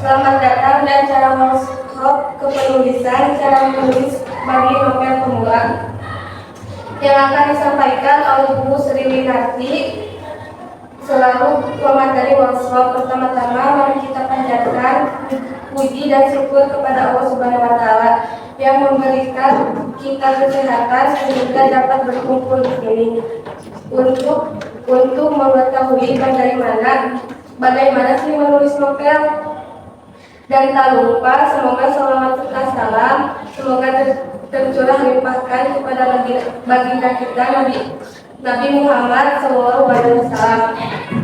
Selamat datang dan cara workshop kepenulisan cara menulis bagi novel pemula yang akan disampaikan oleh Bu Sri Winarti selalu pemateri workshop. Pertama-tama mari kita panjatkan puji dan syukur kepada Allah Subhanahu wa Ta'ala yang memberikan kita kesehatan sehingga dapat berkumpul di sini untuk mengetahui bagaimana sih menulis novel. Dan tak lupa semoga salawat serta salam semoga tercurah limpahkan kepada baginda kita Nabi Muhammad SAW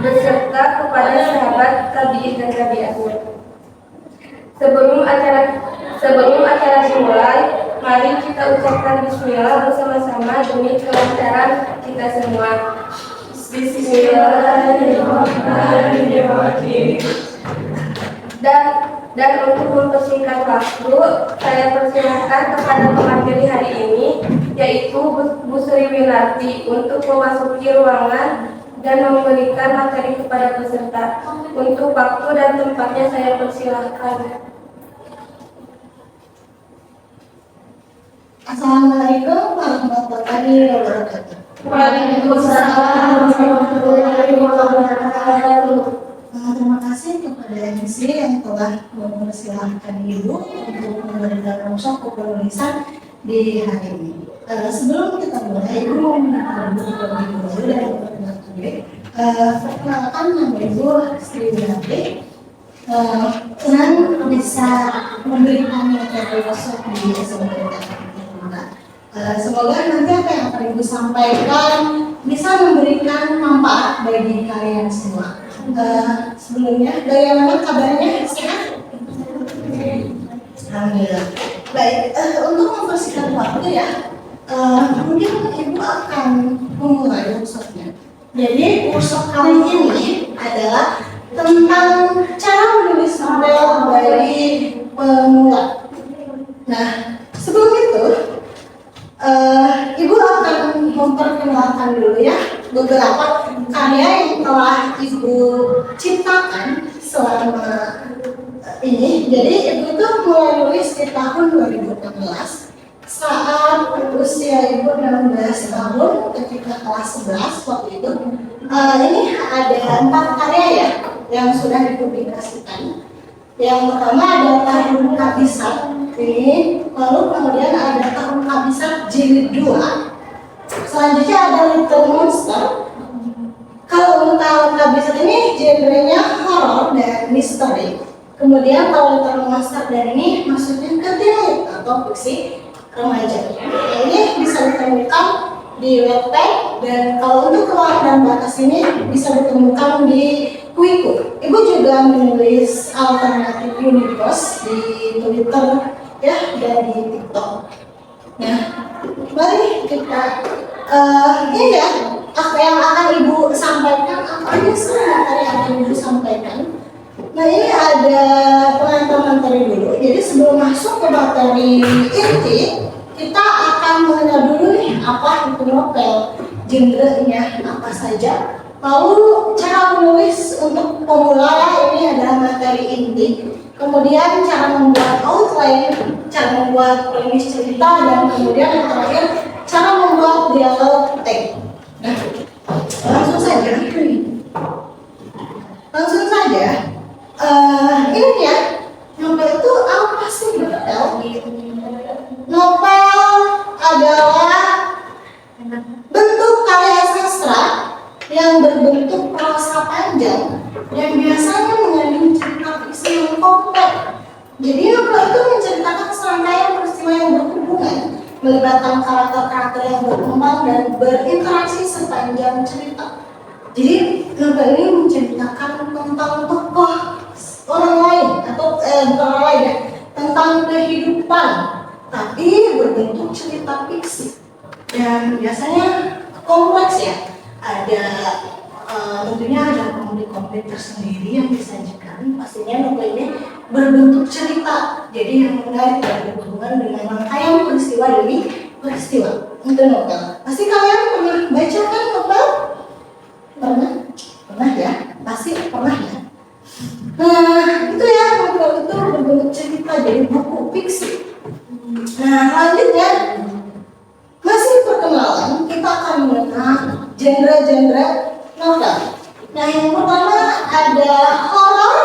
beserta kepada sahabat tabi'in dan tabi'atnya. Sebelum acara dimulai, mari kita ucapkan bismillah bersama-sama demi kelancaran kita semua. Bismillahirrahmanirrahim. Dan untuk mempersingkat waktu, saya persilahkan kepada pemateri hari ini, yaitu Bu Sri Winarti, untuk memasuki ruangan dan memberikan materi kepada peserta. Untuk waktu dan tempatnya saya persilahkan. Assalamualaikum warahmatullahi wabarakatuh. Waalaikumsalam warahmatullahi wabarakatuh. Terima kasih kepada MC yang telah mempersilahkan Ibu untuk memberikan workshop kepenulisan di hari ini. Sebelum kita mulai, Ibu mau mengenalkan diri dulu dan memperkenalkan diri. Perkenalkan nama Ibu Sri Winarti. Senang bisa memberikan materi workshop di SMK. Semoga nanti apa yang akan Ibu sampaikan bisa memberikan manfaat bagi kalian semua. Sebelumnya, bagaimana kabarnya? Sehat? Alhamdulillah. Baik, untuk mempersingkat waktu ya, mungkin Ibu akan memulai workshopnya. Jadi workshop kali ini adalah tentang cara menulis novel bagi pemula. Nah, sebelum itu, Ibu akan memperkenalkan dulu ya beberapa karya yang telah Ibu ciptakan selama ini. Jadi Ibu itu mulai nulis di tahun 2016 saat usia Ibu 16 tahun ketika kelas 11 waktu itu. Ini ada 4 karya ya yang sudah dipublikasikan. Yang pertama ada Tahun Kabisat ini, lalu kemudian ada Tahun Kabisat Jilid 2. Selanjutnya ada Little Monster. Kalau untuk Tahun Kabisat ini genrenya horor dan misteri. Kemudian kalau Little Monster dan ini maksudnya ketik atau fiksi remaja. Ini bisa ditemukan di Wattpad, dan kalau untuk Ruang dan Batas ini bisa ditemukan di Kuiku. Ibu juga menulis alternatif universe di Twitter ya dan di TikTok. Nah, mari kita ini ya apa yang akan Ibu sampaikan, apa aja sih materi yang akan Ibu sampaikan. Nah, ini ada pengantar materi dulu. Jadi sebelum masuk ke materi inti, kita akan mengenal dulu nih apa itu novel, genrenya apa saja. Lalu cara menulis untuk pemula ini adalah materi inti. Kemudian cara membuat outline, cara membuat premis cerita, dan kemudian yang terakhir cara membuat dialog teks. Nah, langsung saja. Ini ya, novel itu apa sih novel? Novel adalah bentuk karya sastra yang berbentuk prosa panjang dan biasanya mengandung cerita fiksi yang kompleks. Jadi novel itu menceritakan serangkaian peristiwa yang berhubungan, melibatkan karakter-karakter yang berkembang dan berinteraksi sepanjang cerita. Jadi novel ini menceritakan tentang tokoh orang lain atau bukan orang lain ya, tentang kehidupan, tapi berbentuk cerita fiksi dan biasanya kompleks ya. Ada tentunya ada konflik-konflik tersendiri yang disajikan. Pastinya novel ini berbentuk cerita, jadi yang menarik dan berhubungan dengan rangkaian peristiwa demi peristiwa. Itu novel. Pasti kalian pernah baca kan novel? Pernah ya? Pasti pernah ya. Nah, itu ya novel novel itu berbentuk cerita jadi buku fiksi. Nah, selanjutnya masih perkenalan, kita akan mengenal genre-genre novel. Nah, yang pertama ada horor.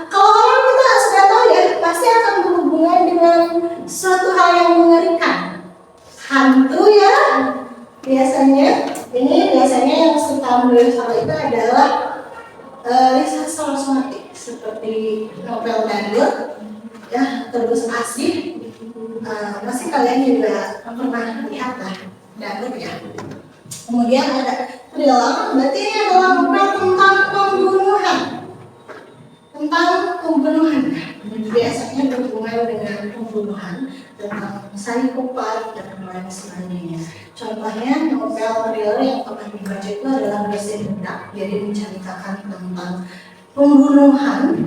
Kalau horor kita sudah tahu ya, pasti akan berhubungan dengan suatu hal yang mengerikan. Hantu ya, biasanya yang suka menulis hal itu adalah Lisa Saraswati, seperti novel Danur, ya, terus Asih. Pasti kalian juga pernah lihat lah Danur ya. Kemudian ada thriller, berarti ini adalah novel tentang pembunuhan. Biasanya berhubungan dengan pembunuhan, tentang psikopat dan lain sebagainya. Contohnya novel thriller yang pernah dibaca itu adalah Bersenda, jadi menceritakan tentang pembunuhan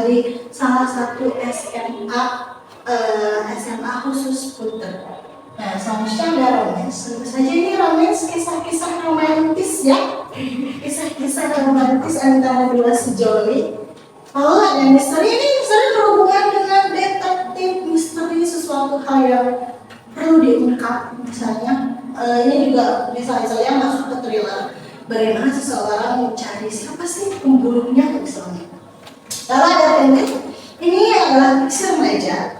di salah satu SMA khusus Puter. Nah, selanjutnya ada romance. Tentu saja ini romance, kisah-kisah romantis ya, kisah-kisah romantis antara dua sejoli. Lalu ada misteri. Ini misteri berhubungan dengan detektif misteri, sesuatu hal yang perlu diungkap. Misalnya ini juga bisa saya masuk ke thriller, bagaimana seseorang mencari siapa sih pembunuhnya misalnya. Lalu ada pendek. Ini adalah fiksi remaja.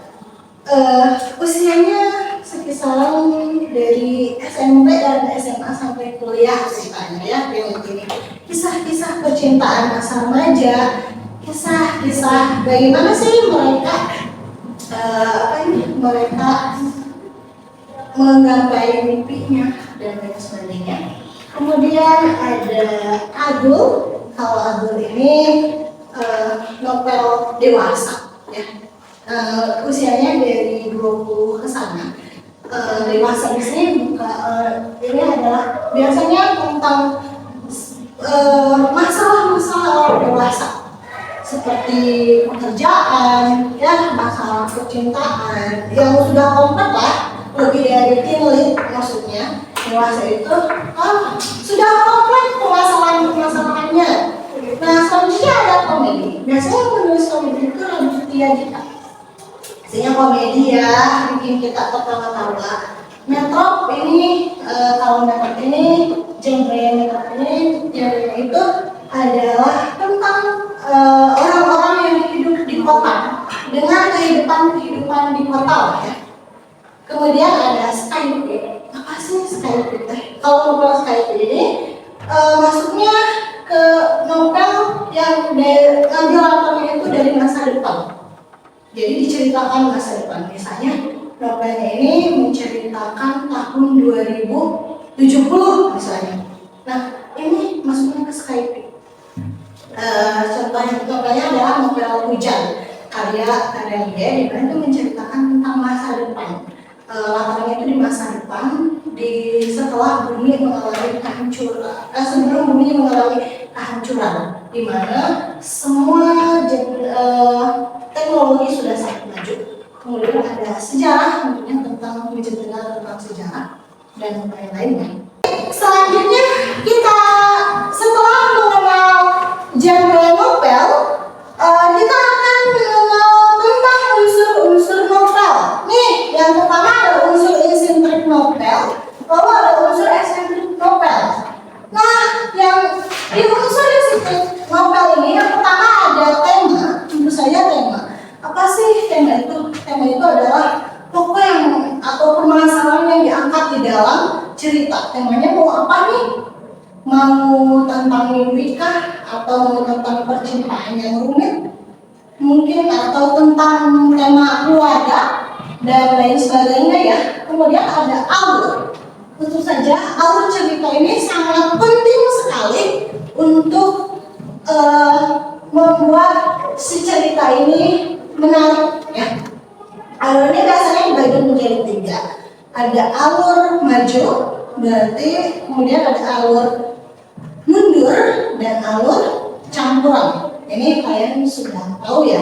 Usianya sekisaran dari SMP dan SMA sampai kuliah ceritanya ya, film ini. Kisah-kisah percintaan masa remaja, kisah-kisah bagaimana sih mereka menggapai mimpinya dan lain sebagainya. Kemudian ada Adul. Kalau Adul ini novel dewasa ya. Usianya dari 20 ke sana. Dewasa di sini ini adalah biasanya tentang masalah-masalah orang dewasa seperti pekerjaan, ya, masalah percintaan yang sudah kompleks lah, lebih dari teen lit maksudnya. Dewasa itu sudah kompleks permasalahannya. Nah, selanjutnya ada komedi. Biasanya penulis komedi itu Raditya Dika. Biasanya komedi ya, bikin kita ketawa-tawa. Metrop ini, kalau metrop ini, genre metrop ini, genre itu adalah tentang orang-orang yang hidup di kota dengan kehidupan di kota ya. Kemudian ada Skype. Apa sih Skype? Kalau novel Skype ini masuknya ke novel yang ngambil latarnya itu dari masa depan. Jadi diceritakan masa depan. Misalnya novelnya ini menceritakan tahun 2070 misalnya. Nah, ini masuknya ke Skype. Contohnya adalah novel Hujan, karya dia di mana itu menceritakan tentang masa depan. Latarnya itu di masa depan, setelah bumi mengalami kehancuran, sebelum bumi mengalami kehancuran, di mana semua teknologi sudah sangat maju. Kemudian ada sejarah, tentunya tentang menceritakan tentang sejarah dan lain-lainnya. Selanjutnya kita setelah mengenal genre novel, kita akan mengenal tentang unsur-unsur novel. Nih, yang pertama ada unsur eccentric novel, lalu ada unsur eccentric novel. Nah, yang di unsur eccentric novel ini yang pertama ada tema, tentu saja tema. Apa sih tema itu? Tema itu adalah tokoh atau permasalahan yang diangkat di dalam cerita. Temanya mau apa nih? Mau tentang mimpi kah? Atau mau tentang percintaan yang rumit? Mungkin, atau tentang tema keluarga dan lain sebagainya ya. Kemudian ada alur. Tentu saja alur cerita ini sangat penting sekali untuk membuat si cerita ini menarik ya. Alurnya biasanya dibagi menjadi 3. Ada alur maju, berarti kemudian ada alur mundur dan alur campuran. Ini kalian sudah tahu ya.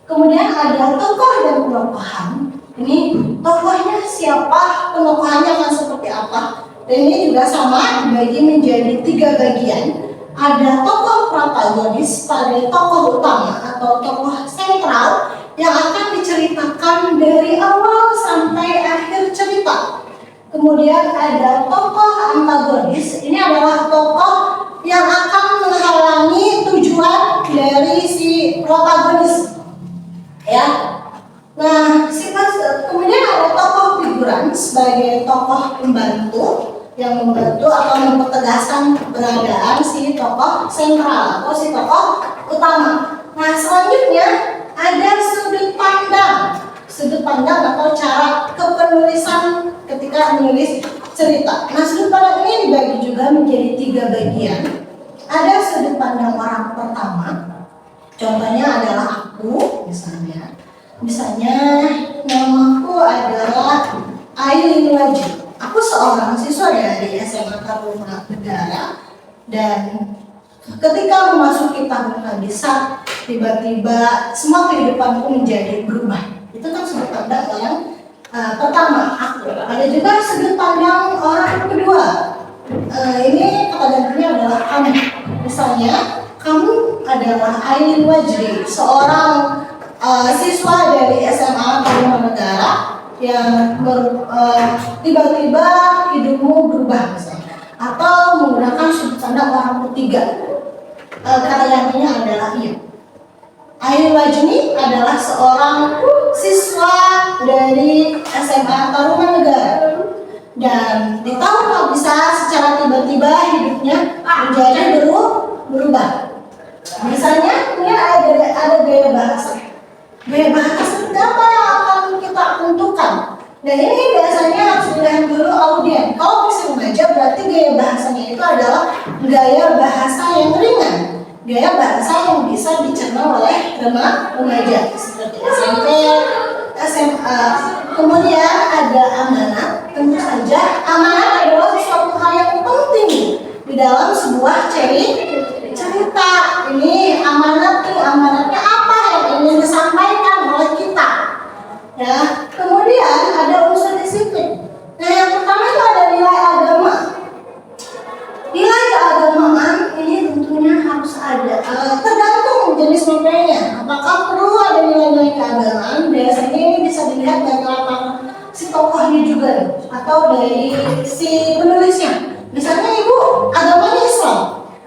Kemudian ada tokoh dan penokohan. Ini tokohnya siapa, penokohannya akan seperti apa. Dan ini juga sama dibagi menjadi 3 bagian. ada tokoh protagonis pada tokoh utama atau tokoh sentral yang akan diceritakan dari awal sampai akhir cerita. Kemudian ada tokoh antagonis, ini adalah tokoh yang akan menghalangi tujuan dari si protagonis. Ya. Nah, kemudian ada tokoh figuran sebagai tokoh pembantu yang membantu atau mempertegaskan keberadaan si tokoh sentral atau si tokoh utama. Nah, selanjutnya ada sudut pandang atau cara kepenulisan ketika menulis cerita. Nah, sudut pandang ini dibagi juga menjadi 3 bagian. Ada sudut pandang orang pertama, contohnya adalah aku, misalnya namaku adalah Ailin Wajib. Aku seorang siswa dari SMA Taruna Negara, dan ketika memasuki tahun kehabisan, tiba-tiba semua kehidupanku menjadi berubah. Itu kan sudut pandang yang pertama, aku. Ada juga sudut pandang orang kedua. Ini kata-katanya adalah kamu. Misalnya, kamu adalah Ailin Wajri, seorang siswa dari SMA Taruna Negara yang tiba-tiba hidupmu berubah misalnya, atau menggunakan sudut pandang orang ketiga. Kata-katanya adalah iya. Ailin Wajri adalah seorang siswa dari SMA Taruna Negara, dan di tahun kehabisan secara tiba-tiba hidupnya menjadi berubah. Misalnya, ini ada gaya bahasa. Gaya bahasa seperti apa yang akan kita tentukan? Dan ini biasanya harus dilihat dulu audien. Kalau bisa membaca, berarti gaya bahasanya itu adalah gaya bahasa yang ringan, gaya bahasa yang bisa dicerna oleh remaja seperti SMP, SMA. Kemudian ada amanat. Tentu saja amanat adalah suatu hal yang penting di dalam sebuah cerita. Ini amanatnya apa yang ingin disampaikan oleh kita, ya. Kemudian ada unsur disiplin. Nah, yang pertama itu ada nilai agama. Nilai keagamaan ini tentunya harus ada, tergantung jenis novelnya. Apakah perlu ada nilai-nilai keagamaan? Biasanya ini bisa dilihat dari latar si tokohnya juga, atau dari si penulisnya. Misalnya ibu agamanya Islam,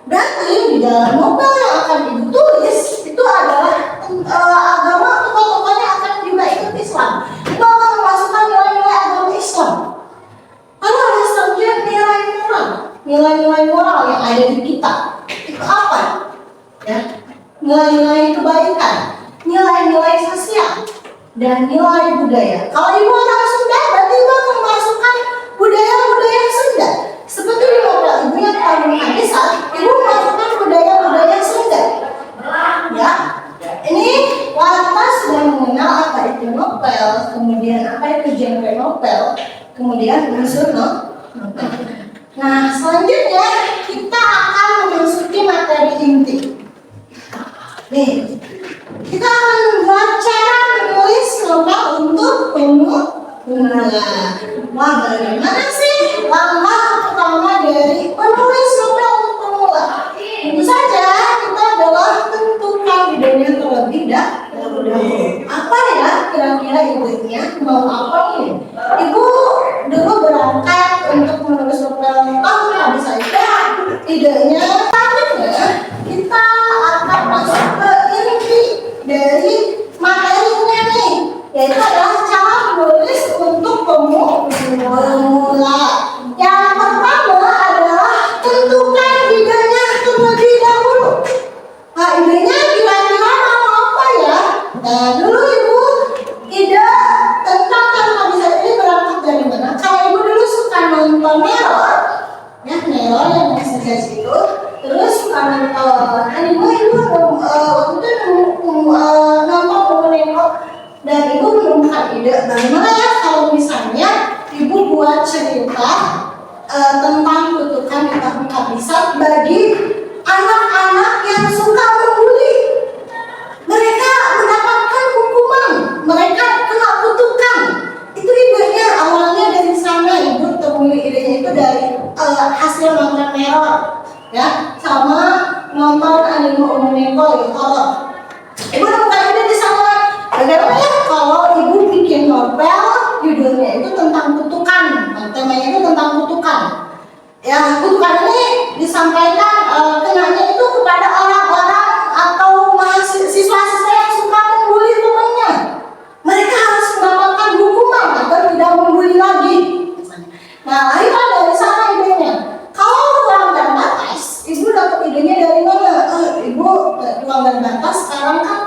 berarti di dalam novel yang akan ibu tulis itu adalah agama atau tokohnya akan juga ikut Islam. Itu akan memasukkan nilai-nilai agama Islam. Lalu ada selanjutnya nilai-nilai moral yang ada di kita. Itu apa? Ya, nilai-nilai kebaikan, nilai-nilai sosial, dan nilai budaya. Kalau ibu orang Sunda, berarti ibu akan memasukkan budaya-budaya Sunda. Seperti di novel ibu yang tahun kehabisan, ibu memasukkan budaya-budaya Sunda. Ya, ini lantas sudah mengenal apa itu novel, kemudian apa itu genre novel, kemudian unsur novel. Nah, selanjutnya kita akan memasuki materi inti. Nih, kita akan membuat cara menulis novel untuk pemula. Wah, bagaimana sih langkah pertama dari penulis novel untuk pemula? Tentu saja kita adalah tentukan idenya terlebih dahulu. Apa ya kira-kira idenya? Mau apa ini? Ibu dulu berangkat untuk menulis novel tahun kehabisan itu, idenya selanjutnya kita akan masuk ke inti dari materinya nih, yaitu adalah cara menulis untuk pemula. Yang pertama adalah tentukan idenya terlebih dahulu. Nah, idenya kira-kira mau apa ya? Nah, dulu ibu ide tentang tahun kehabisan ini berangkat dari mana? Kalau ibu dulu suka nonton Neror, ya Neror yang sukses itu, terus suka nonton anime, ibu waktu itu nonton Neror, dan ibu menemukan ide bagaimana ya kalau misalnya ibu buat cerita tentang kutukan di tahun kehabisan bagi anak-anak yang suka membuli. Mereka mendapatkan hukuman, mereka kena kutukan. Itu idenya awalnya dari sana. Ibu temui idenya itu dari hasil nonton Neror. ya, sama nonton anime Umineko ya, horor. Ibu nemukan ide di sana. Bagaimana ya kalau ibu bikin novel judulnya itu tentang kutukan, temanya itu tentang kutukan. Ya, kutukan ini disampaikan kenanya itu kepada orang-orang atau siswa-siswa yang suka membuli temannya. Mereka harus mendapatkan hukuman agar tidak membuli lagi. Nah, akhirnya dari sana idenya. Kalau ruang dan batas, ibu dapat idenya dari mana? Ibu ruang dan batas sekarang kan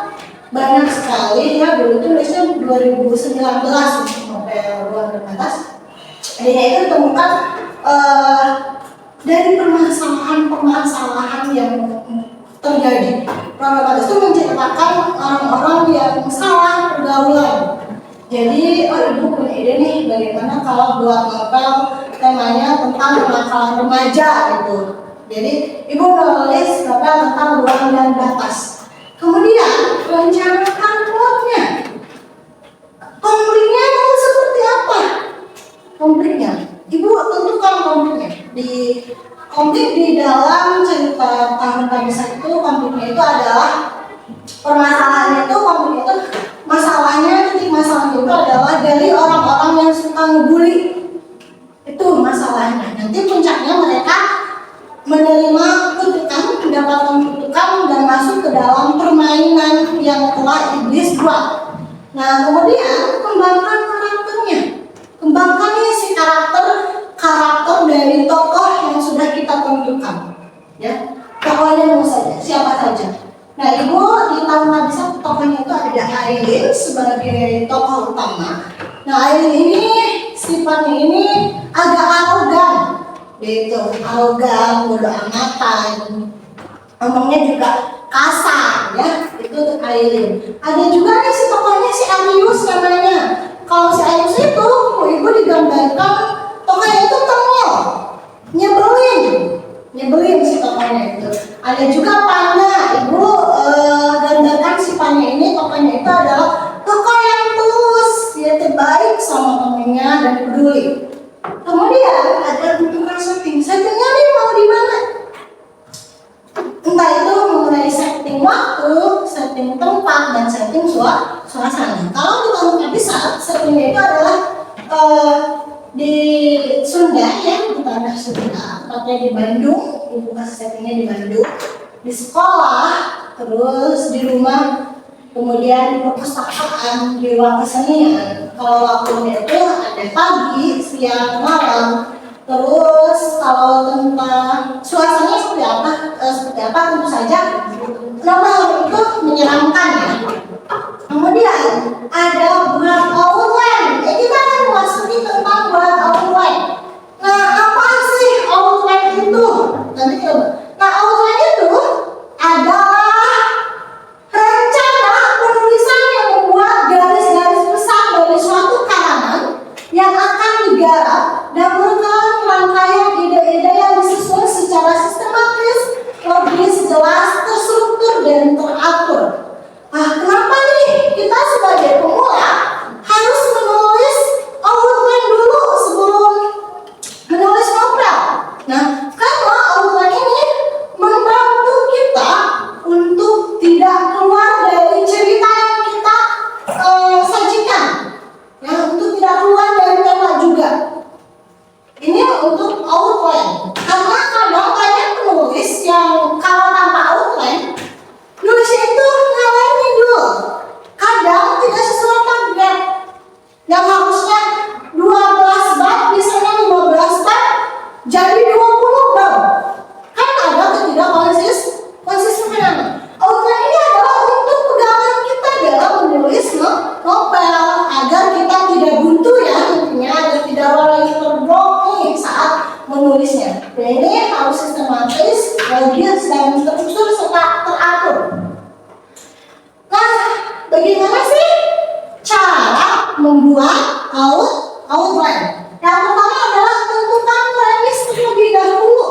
banyak sekali ya, dulu tuh tulisnya 2019 untuk novel ruang dan batas. Idenya itu ditemukan dari permasalahan-permasalahan yang terjadi. Ruang dan batas itu menceritakan orang-orang yang salah pergaulan. Jadi, ibu punya ide nih bagaimana kalau buat novel temanya tentang kenakalan remaja gitu. Jadi, ibu nulis novel tentang ruang dan batas. Kemudian, rencanakan plotnya. Konfliknya mau seperti apa? Konfliknya, ibu tentukan konfliknya. Konflik di dalam cerita Tahun Kabisat itu, konfliknya itu adalah permasalahannya itu, konflik itu masalahnya, titik masalahnya itu adalah dari orang-orang yang suka ngebully. Itu masalahnya. Nanti puncaknya mereka menerima kutukan, mendapatkan kutukan dan masuk ke dalam permainan yang telah iblis buat. Nah, kemudian kembangkan karakternya. Kembangkan nih si karakter dari tokoh yang sudah kita tentukan. Ya, tokohnya mau saja, siapa saja. Nah, ibu di Tahun Kabisat tokohnya itu ada Aileen sebagai tokoh utama. Nah, Aileen ini sifatnya ini agak arogan, gitu, arogan, bodoh amatan, ngomongnya juga kasar, ya, itu Aileen. Ada juga nih si tokohnya si Arius namanya. Kalau si Arius itu, ibu digambarkan tokohnya itu tengil, nyebelin si tokohnya itu. Ada juga Panda, ibu gambarkan si Panda ini tokohnya itu adalah tokoh yang tulus, dia terbaik sama temennya dan peduli. Kemudian ada bentukan settingnya nih mau di mana? Entah itu mengenai setting waktu, setting tempat, dan setting suasana. Kalau di Tahun Kabisat, settingnya itu adalah di Sunda ya, di tanah Sunda, tepatnya di Bandung. Ibu kasih settingnya di Bandung, di sekolah, terus di rumah, kemudian di perpustakaan, di ruang kesenian. Kalau waktunya itu ada pagi, siang, malam. Terus kalau tentang suasananya seperti apa tentu saja novel itu menyeramkan ya. Kemudian ada buat outline. Kita akan memasuki tentang buat outline. Nah, apa sih outline itu? Nanti coba. Nah, outline itu adalah rencana penulisan yang membuat garis-garis besar dari suatu karangan yang akan digarap dan merupakan rangkaian ide-ide yang disusun secara sistematis, logis, jelas, terstruktur, dan teratur. Nah, kenapa nih kita sebagai pemula harus menulis outline dulu sebelum menulis novel? Nah, karena outline ini membantu kita untuk tidak keluar dari cerita yang kita sajikan, ya, untuk tidak keluar dari tema juga. Ini untuk outline, karena kadang banyak penulis yang kalau tanpa outline nulisnya itu ngalor ngidul, kadang tidak sesuai target. Yang harusnya 12 bab misalnya 15 bab jadi 20 bab, kan ada ketidak konsistenan. Outline ini adalah untuk pegangan kita dalam menulis novel agar kita tidak buntu ya, intinya agar tidak lagi terblok saat menulisnya. Dan ini harus sistematis, logis, dan terstruktur serta teratur. Nah, bagaimana sih cara membuat outline? Yang pertama adalah tentukan premis terlebih dahulu.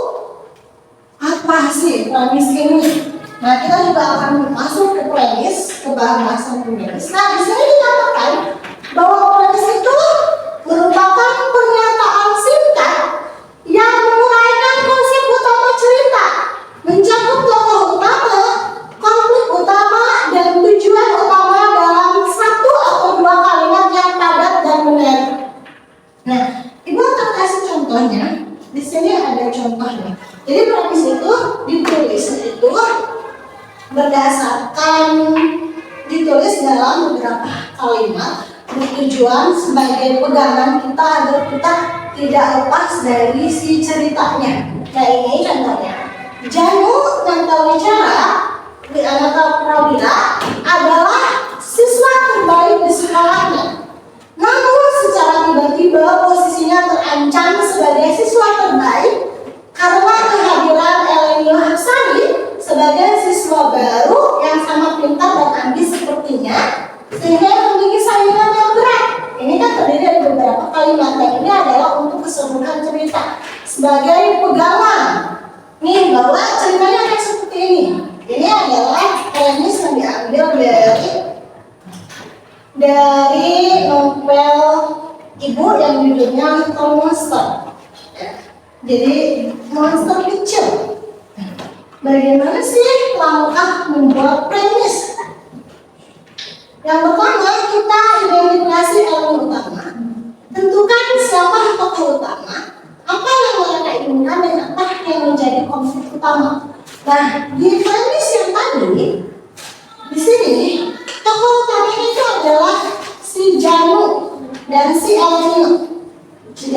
Apa sih premis ini? Nah, kita juga akan masuk ke premis, ke bahasan premis. Nah, di sini dikatakan bahwa premis itu merupakan pernyataan singkat yang menguraikan konsep utama cerita. Di sini ada contohnya. Jadi premis itu ditulis itu berdasarkan ditulis dalam beberapa kalimat bertujuan sebagai pegangan kita agar kita tidak lepas dari si ceritanya. Kayak ini contohnya. Janu Natawicara di anak Prawira adalah siswa terbaik di sekolahnya. Namun secara tiba-tiba posisinya terancam sebagai siswa terbaik karena kehadiran Elenio Hapsari sebagai siswa baru yang sama pintar dan ambis sepertinya, sehingga memiliki saingan yang berat. Ini kan terdiri dari beberapa kalimat dan ini adalah untuk keseluruhan cerita sebagai pegangan. Nih bahwa ceritanya kayak seperti ini. Ini adalah premis yang diambil dari novel ibu yang judulnya Little Monster. Jadi monster kecil. Bagaimana sih langkah membuat premis? Yang pertama, kita identifikasi elemen utama. Tentukan siapa tokoh utama, apa yang mereka inginkan dan apa yang menjadi konflik utama. Nah, di premis yang tadi, di sini tokoh utamanya itu adalah si Janu dan si Elenio. Si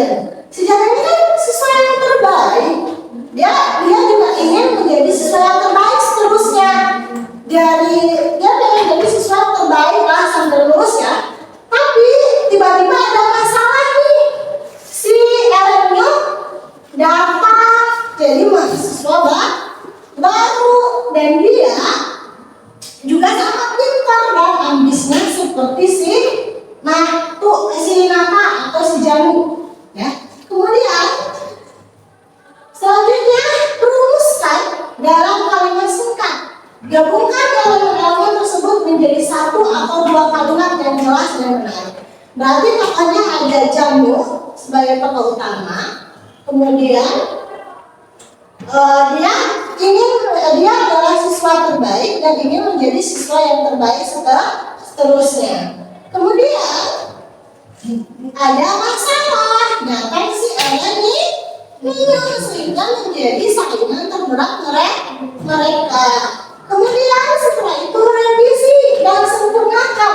Janu ini kan siswa yang terbaik. Dia juga ingin menjadi siswa yang terbaik seterusnya. Dia pengen jadi siswa terbaik lah sambil lulus ya. Tapi tiba-tiba ada masalah nih. Si Elenio dapat jadi mahasiswa baru dan dia juga sangat pintar dan ambisnya seperti si Nata atau si Janu ya. Kemudian selanjutnya rumuskan dalam kalimat singkat. Gabungkan elemen-elemen tersebut menjadi satu atau dua kalimat yang jelas dan menarik. Berarti tokohnya ada Janu sebagai tokoh utama. Kemudian dia adalah siswa terbaik dan ingin menjadi siswa yang terbaik seterusnya. Kemudian ada masalah. Datang si Elenio sehingga menjadi saingan terberat mereka. Kemudian setelah itu revisi dan sempurnakan.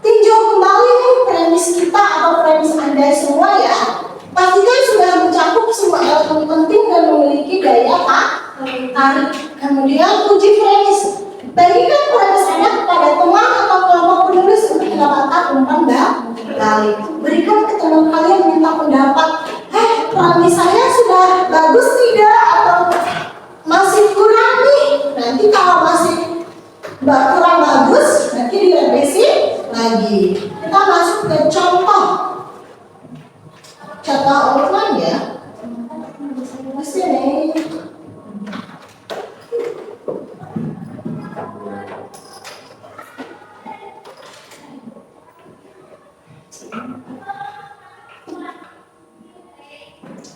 Tinjau kembali nih premis kita atau premis Anda semua ya. Pastikan sudah mencakup semua elemen penting dan memiliki daya tarik. Kemudian uji premis. Bagikan premis Anda kepada teman atau kelompok penulis untuk mendapatkan umpan balik. Berikan ke teman kalian minta pendapat. Premis saya sudah bagus tidak atau masih kurang nih? Nanti kalau masih kurang bagus, nanti direvisi lagi. Kita masuk ke contoh outline ya. Di sini.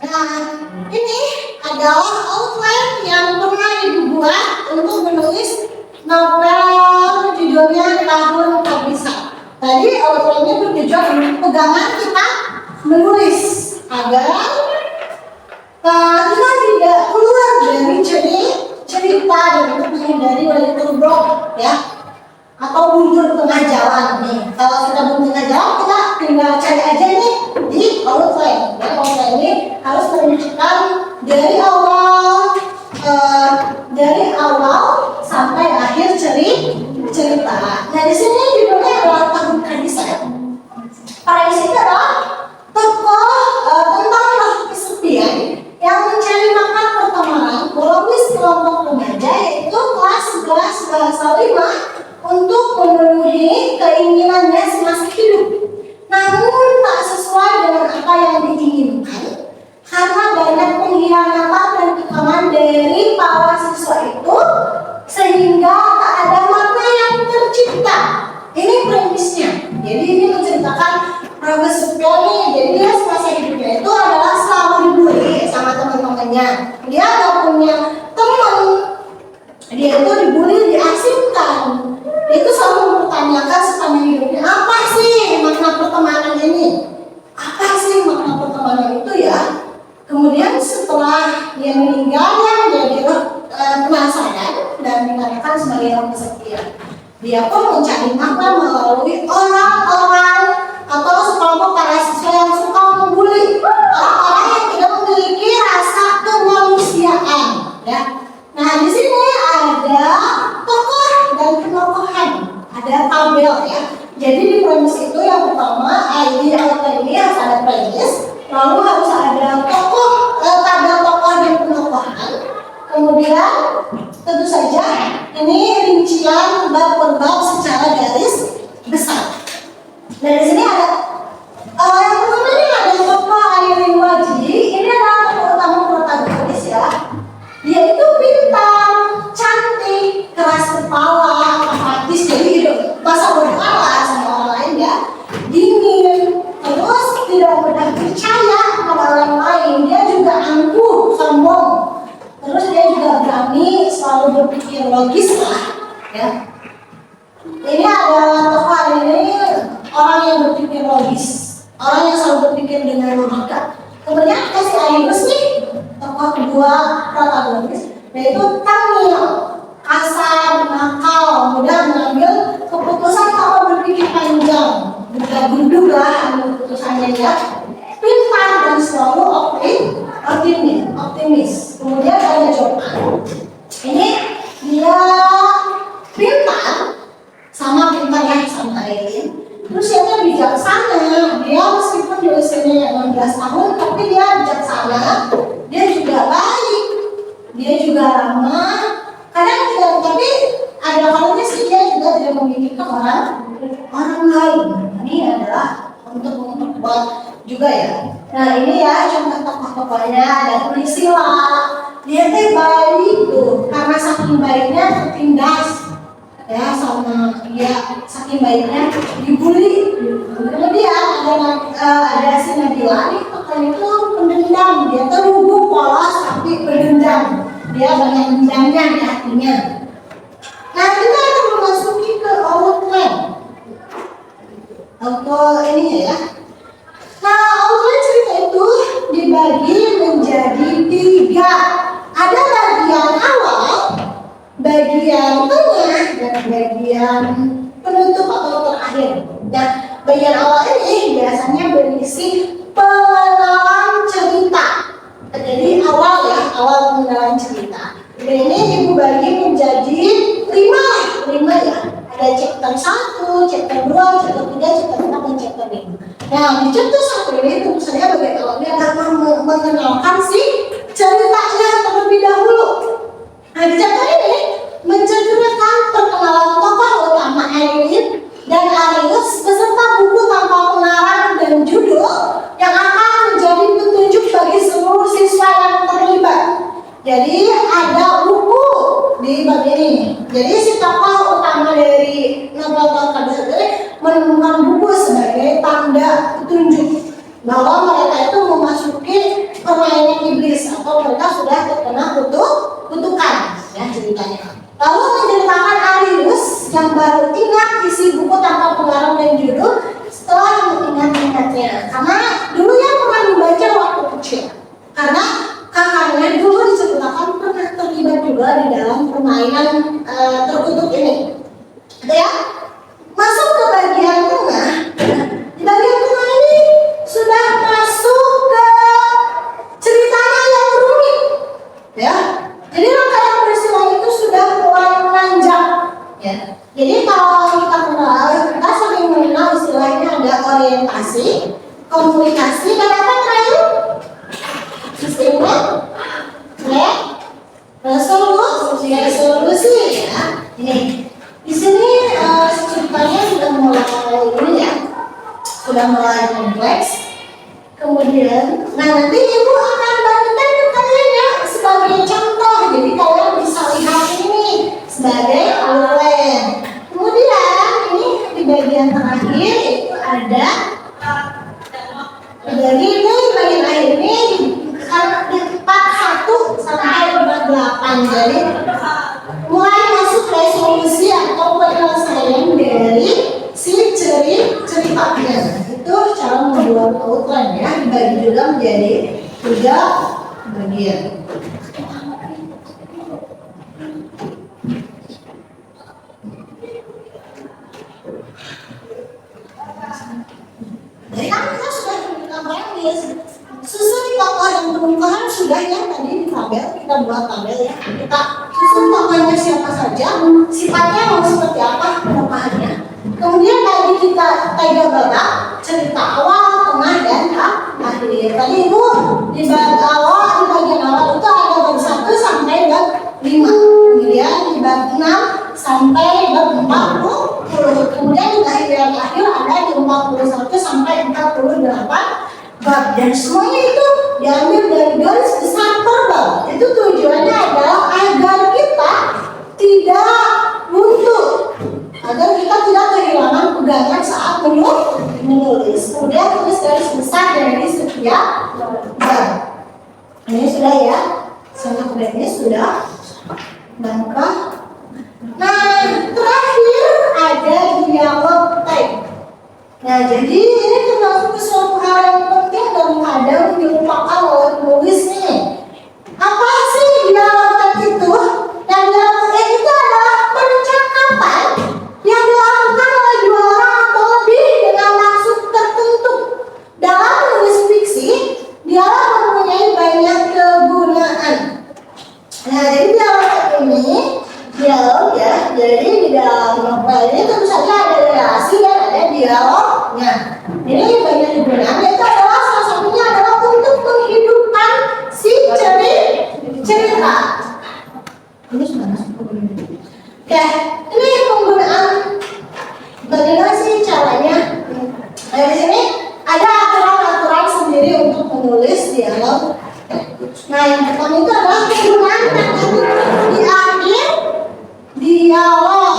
Nah, ini adalah outline yang pernah dibuat untuk menulis novel judulnya Tahun Kabisat. Tadi outline-nya bertujuan untuk pegangan kita menulis agar kita tidak keluar dari cerita dan untuk menghindari little block ya, atau buntu tengah jalan nih. Kalau kita buntu tengah jalan, kita tinggal cari aja nih di outline. Ya, outline ini harus menunjukkan dari awal sampai akhir cerita. Nah, di sini judulnya adalah Tahun Kabisat. Premis itu adalah tentang kesepian yang mencari makan pertemanan berlapis kelompok remaja yaitu kelas 11 bahasa 5 untuk memenuhi keinginannya semasa hidup. Namun tak sesuai dengan apa yang diinginkan karena banyak pengkhianatan dan kekaman dari para siswa itu sehingga tak ada makna yang tercipta. Ini premisnya. Jadi ini menceritakan Profesor Pioni. Jadi dia semasa hidupnya itu adalah selalu dibully sama teman-temannya. Dia gak punya teman. Dia itu dibully, diasingkan. Dia itu selalu mempertanyakan sepanjang hidupnya, apa sih makna pertemanan ini? Apa sih makna pertemanan itu ya? Kemudian dia meninggalnya menjadi penasaran dan dikatakan sebagai orang kesekian. Dia pun mencari makna melalui orang-orang atau sekelompok para siswa yang suka membuli orang-orang yang tidak memiliki rasa kemanusiaan. Ya. Nah di sini ada tokoh dan penokohan, ada tabel ya. Jadi di premis itu yang pertama di awal ini harus ada premis, lalu harus ada tokoh, tabel tokoh dan penokohan. Kemudian tentu saja ini rincian bab per bab secara garis besar. Nah di sini ada yang pertama ini ada tokoh Airin Waji. Ini adalah tokoh utama protagonis ya. Dia itu pintar, cantik, keras kepala, apatis, jadi masa berkalah sama orang lain ya. Dingin, terus tidak mudah percaya kepada orang lain. Dia juga angkuh, sombong. Terus dia juga berani, selalu berpikir logis lah ya. Ini adalah tokoh ini orang yang berpikir logis, orang yang selalu berpikir dengan logika. Kemudian kasih Ainus nih, tokoh kedua protagonis, yaitu Tamil, kasar, nakal, mudah mengambil keputusan tanpa berpikir panjang, bergabung lah keputusannya ya. Pintar dan selalu optimis. Kemudian ada Jopan. Ini dia pintar, sama pintarnya sama Airin. Terus dia bijaksana. Dia meskipun di usianya 16 tahun, tapi dia bijaksana. Dia juga baik. Dia juga ramah. Kadang tidak, tapi ada kalanya sih dia juga tidak memikirkan orang lain. Ini adalah untuk memperkuat juga ya. Nah ini ya contoh tokoh-tokohnya. Ada Priscilla. Dia teh baik tuh, karena saking baiknya tertindas ya sama dia, saking baiknya dibully. Kemudian ada si Nabila nih, tokohnya itu pendendam. Dia tuh lugu, polos tapi pendendam. Dia banyak dendamnya di hatinya. Nah kita akan memasuki ke outline. Ini ya. Nah, outline cerita itu dibagi menjadi 3. Ada bagian awal, bagian tengah, dan bagian penutup atau terakhir. Nah, bagian awal ini biasanya berisi pengenalan cerita. Jadi awal ya, awal pengenalan cerita. Dan ini ibu bagi menjadi 5 ya. Ada chapter 1, chapter 2, chapter 3, chapter 4, dan chapter 5. Nah, di chapter 1 ini tentu saja bagian awalnya adalah mengenalkan si ceritanya terlebih dahulu. Nah, di chapter ini menceritakan perkenalan tokoh utama Airin dan Arius beserta buku tanpa pengarang dan judul yang akan menjadi petunjuk bagi seluruh siswa yang terlibat. Jadi ada buku di bagian ini. Jadi si tokoh utama dari novel Tolkien ini menemukan buku sebagai tanda petunjuk bahwa mereka itu memasuki permainan iblis atau mereka sudah terkena kutukan ya ceritanya. Lalu menceritakan Arius yang baru ingat isi buku tanpa pengarang dan judul setelah mengingat-ingatnya, karena dulu ya pernah membaca waktu kecil, karena kakaknya dulu diceritakan pernah terlibat juga di dalam permainan terkutuk ini. Gitu ya. Masuk ke bagian tengah. Di bagian tengah ini sudah masuk ke ceritanya yang rumit. Ya. Jadi rangkaian peristiwa itu sudah mulai menanjak. Ya. Jadi kalau kita sering mengenal istilahnya ada orientasi, komunikasi, dan apa terakhir? Sistemnya, resolusi ya. Ini di sini ceritanya sudah mulai ini ya, sudah mulai kompleks. Kemudian, nah nanti ibu akan bagikan ke kalian ya sebagai contoh, jadi kalian bisa lihat ini sebagai outline. Kemudian ini di bagian terakhir itu ada jadi ini bagian akhir ini di part 1 sampai part 8. Jadi mulai masuk resolusi atau penyelesaian dari si ceritanya. Itu cara membuat outline ya, dibagi juga menjadi 3 bagian. tabel, kita buat tabel ya. Kita susun tokohnya siapa saja, sifatnya mau seperti apa penambahannya. Kemudian tadi kita tiga babak, cerita awal, tengah, dan akhir. Tadi itu di bagian awal itu ada bab 1 sampai bab 5. Kemudian di bab 6 sampai bab 40. Kemudian di bagian akhir ada di 41 sampai 48 bab. Dan semuanya itu diambil dari garis besar per bab. Itu tujuannya adalah agar kita tidak buntu, agar kita tidak kehilangan pegangan saat menulis. Kemudian tulis garis besar dari setiap bab. Ini sudah ya, sangat ini sudah. Maka, nah terakhir ada dialog tag. Nah jadi ini termasuk suatu hal yang penting dan kadang dilupakan oleh penulis nih. Apa sih dialog tag itu? Dan dialog tag itu adalah percakapan yang dilakukan oleh dua orang atau lebih dengan maksud tertentu. Dalam menulis fiksi, dialog mempunyai banyak kegunaan. Nah, jadi dialog ini dialog ya. Jadi di dalam novel ini tentu saja ada relasi dan ada dialognya. Ini banyak kegunaan. Itu adalah salah satunya adalah untuk menghidupkan si cerita. Ini sudah masuk. Oke, ini penggunaan. Bagaimana sih caranya? Nah, di sini ada aturan-aturan sendiri untuk menulis dialog. Nah, yang pertama itu adalah penggunaan kata di akhir dialog.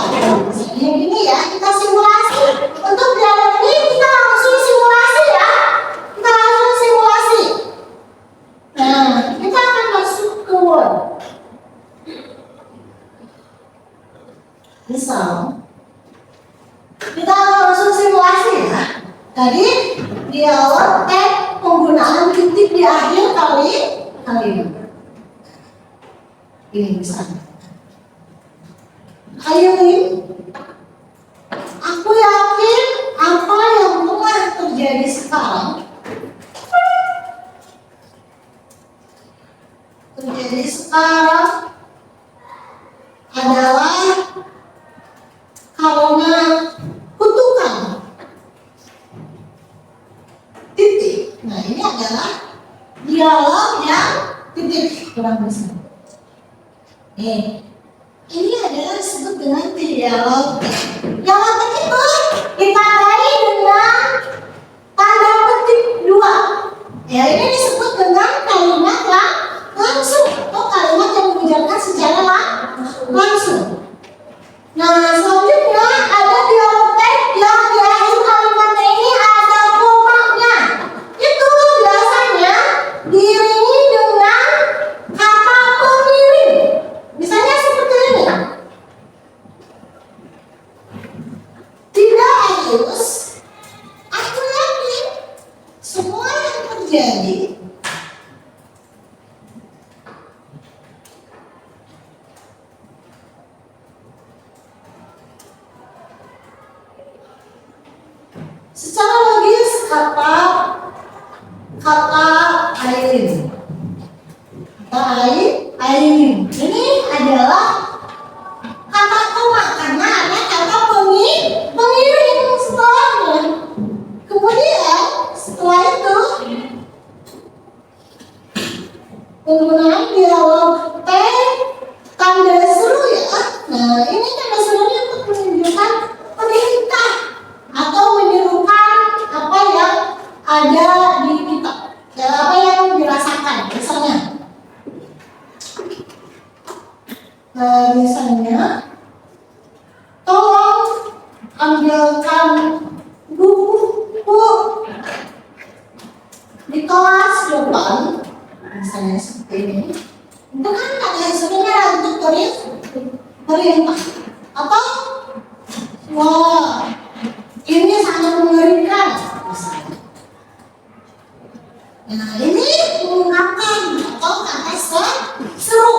Yang ini ya, kita simulasi. Untuk dialog ini kita langsung simulasi ya. Kita langsung simulasi. Nah, kita akan masuk ke Word. Misal, kita langsung simulasi ya. Tadi dialog penggunaan titik di akhir kali ini misalnya. Ayo, aku yakin apa yang telah terjadi sekarang adalah karena kutukan titik. Nah, ini adalah dialog yang titik kurang besar. Ini adalah disebut dengan dialog. Dialog itu ditandai dengan tanda petik 2. Ya, ini disebut dengan kalimat langsung atau kalimat yang mengucapkan secara langsung. Nah, selanjutnya ada dialog yang di akhir kalimatnya ini ada komanya. Itu biasanya diiringi dengan kata pengiring. Misalnya seperti ini. Tidak harus, aku yakin semua yang terjadi secara logis kata Aileen. Aileen ini adalah kata koma karena ada kata pengiring setelahnya. Kemudian setelah itu penggunaan dialog tanda seru ya. Nah, ini tanda serunya untuk menunjukkan perintah atau menyerukan apa yang ada di kita, apa yang dirasakan misalnya. Misalnya, tolong ambilkan buku di kelas depan, misalnya seperti ini. Itu kan ada sebenarnya untuk perintah atau wah ini sangat mengerikan misalnya. Nah, ini mengungkapkan atau kata seru.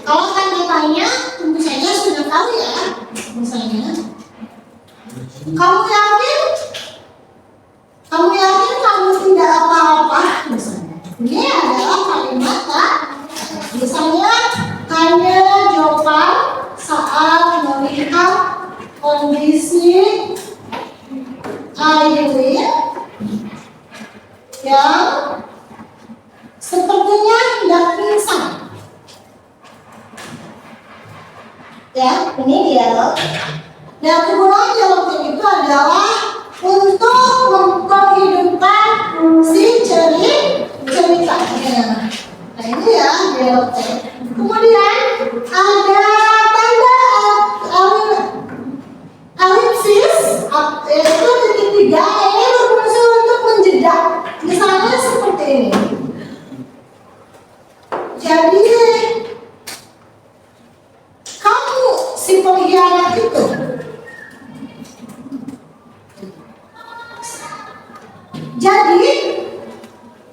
Kalau tanda tanya tentu saja sudah tahu ya. Misalnya, kamu yakin kamu tidak apa-apa misalnya. Ini adalah kalimat kondisi Aileen yang sepertinya hendak pingsan. Ya, ini dialog. Dan kegunaan dialog itu adalah untuk menghidupkan si ceritanya. Nah ini ya dialognya. Kemudian ada tanda elipsis, yaitu titik tiga. Ini berfungsi untuk menjeda. Misalnya seperti ini. Jadi kamu si pengkhianat itu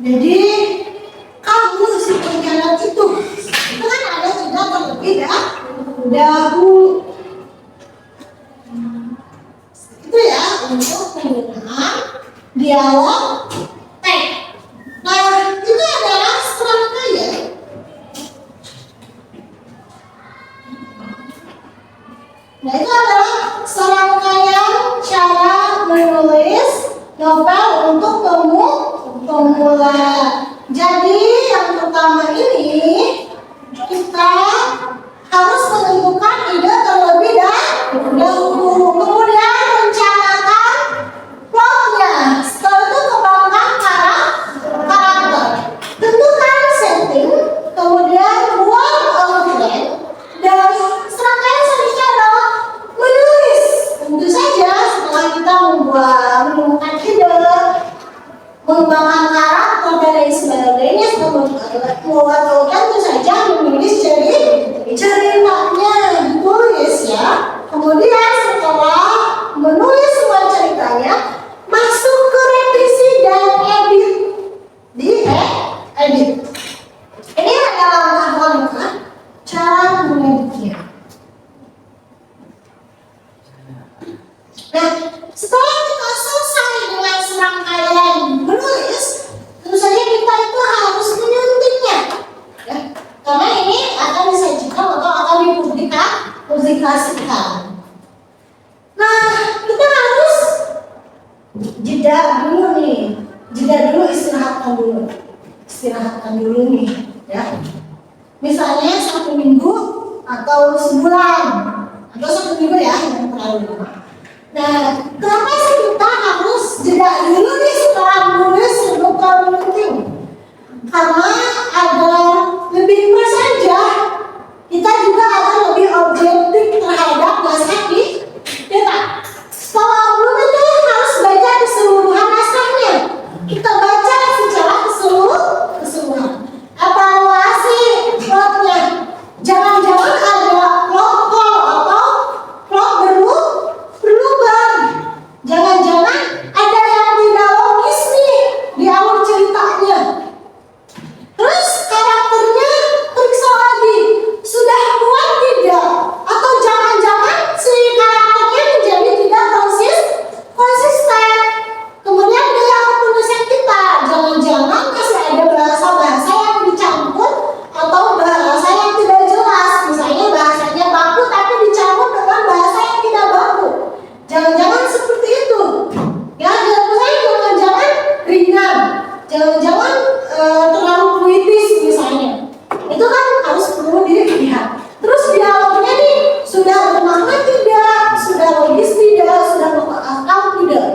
jadi kamu si pengkhianat itu kan ada sudah terlebih dahulu itu ya untuk penggunaan dialog teks. Nah itu adalah serangkaian. Nah itu adalah serangkaian cara menulis novel untuk pemula. Jadi yang pertama ini kita harus menentukan ide terlebih dahulu, kemudian rencanakan plotnya, setelah itu kembangkan karakter, tentukan setting, kemudian buat outline, dan serangkaian selanjutnya adalah menulis. Tentu saja setelah kita menemukan ide, mengembangkan karakter dan lain sebagainya, membuat outline, tentu saja menulis ceritanya ditulis ya. Kemudian setelah menulis semua ceritanya, masuk ke revisi dan edit. Edit. Ini adalah langkah-langkah cara mengeditnya. Nah, setelah kita selesai dengan serangkaian menulis, tentu saja kita itu harus menyuntiknya, ya. Karena ini akan disajikan atau akan dipublikasikan. Nah, kita harus jeda dulu nih, istirahatkan dulu nih, ya. Misalnya 1 minggu atau sebulan atau 1 minggu ya, yang terlalu lama. Nah, kenapa sih kita harus jeda dulu nih setelah menulis bukan penting? Karena agar lebih pas saja, kita juga akan lebih objektif terhadap naskah kita. Setelah menulis itu harus baca keseluruhan naskahnya. Kita baca secara keseluruhan. Evaluasi plotnya. Jangan-jangan ada plot hole atau plot berlubang. Jangan-jangan ada yang tidak logis nih di awal ceritanya. Terus karakternya periksa lagi, sudah kuat tidak? Atau jangan-jangan si karakternya menjadi tidak konsisten. Kemudian dia penulisan kita, jangan-jangan masih ada bahasa-bahasa yang dicampur atau bahasa yang tidak jelas. Misalnya bahasanya baku tapi dicampur dengan bahasa yang tidak baku. Jangan-jangan seperti itu. Ya, jangan-jangan ringan. Jangan-jangan terlalu puitis misalnya. Itu kan harus perlu dilihat. Terus dialognya nih sudah bermakna tidak, sudah logis tidak, sudah masuk akal tidak.